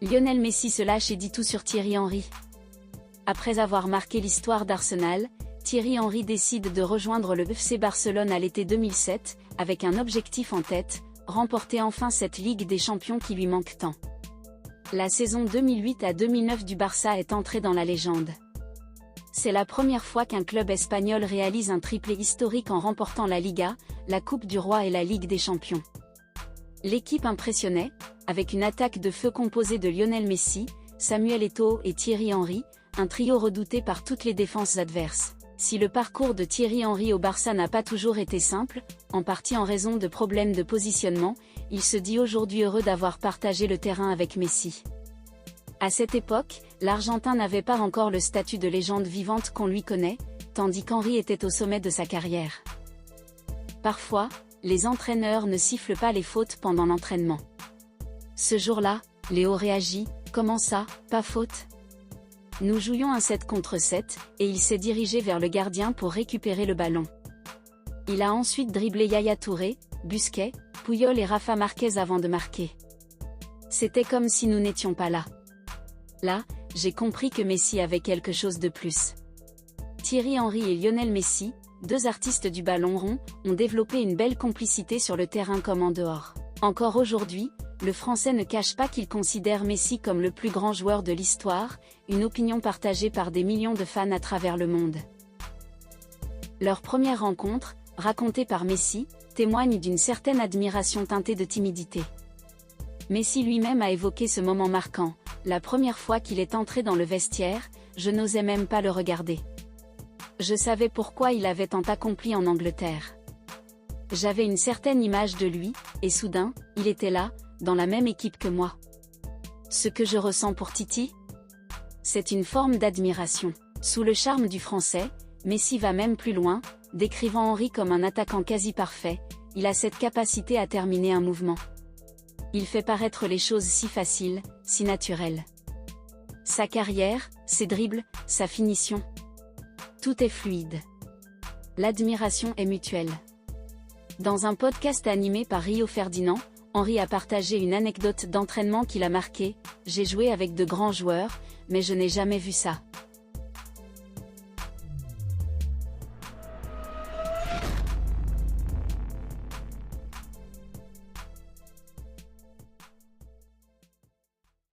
Lionel Messi se lâche et dit tout sur Thierry Henry. Après avoir marqué l'histoire d'Arsenal, Thierry Henry décide de rejoindre le FC Barcelone à l'été 2007, avec un objectif en tête, remporter enfin cette Ligue des Champions qui lui manque tant. La saison 2008 à 2009 du Barça est entrée dans la légende. C'est la première fois qu'un club espagnol réalise un triplé historique en remportant la Liga, la Coupe du Roi et la Ligue des Champions. L'équipe impressionnait, avec une attaque de feu composée de Lionel Messi, Samuel Eto'o et Thierry Henry, un trio redouté par toutes les défenses adverses. Si le parcours de Thierry Henry au Barça n'a pas toujours été simple, en partie en raison de problèmes de positionnement, il se dit aujourd'hui heureux d'avoir partagé le terrain avec Messi. À cette époque, l'Argentin n'avait pas encore le statut de légende vivante qu'on lui connaît, tandis qu'Henry était au sommet de sa carrière. Parfois, les entraîneurs ne sifflent pas les fautes pendant l'entraînement. Ce jour-là, Léo réagit « Comment ça, pas faute ? Nous jouions un 7 contre 7, et il s'est dirigé vers le gardien pour récupérer le ballon. Il a ensuite dribblé Yaya Touré, Busquets, Puyol et Rafa Marquez avant de marquer. C'était comme si nous n'étions pas là. Là, j'ai compris que Messi avait quelque chose de plus. » Thierry Henry et Lionel Messi, deux artistes du ballon rond, ont développé une belle complicité sur le terrain comme en dehors. Encore aujourd'hui, le Français ne cache pas qu'il considère Messi comme le plus grand joueur de l'histoire, une opinion partagée par des millions de fans à travers le monde. Leur première rencontre, racontée par Messi, témoigne d'une certaine admiration teintée de timidité. Messi lui-même a évoqué ce moment marquant. La première fois qu'il est entré dans le vestiaire, je n'osais même pas le regarder. Je savais pourquoi il avait tant accompli en Angleterre. J'avais une certaine image de lui, et soudain, il était là, dans la même équipe que moi. Ce que je ressens pour Titi ? C'est une forme d'admiration. Sous le charme du Français, Messi va même plus loin, décrivant Henry comme un attaquant quasi parfait, il a cette capacité à terminer un mouvement. Il fait paraître les choses si faciles, si naturelles. Sa carrière, ses dribbles, sa finition. Tout est fluide. L'admiration est mutuelle. Dans un podcast animé par Rio Ferdinand, Henry a partagé une anecdote d'entraînement qui l'a marqué. « J'ai joué avec de grands joueurs, mais je n'ai jamais vu ça.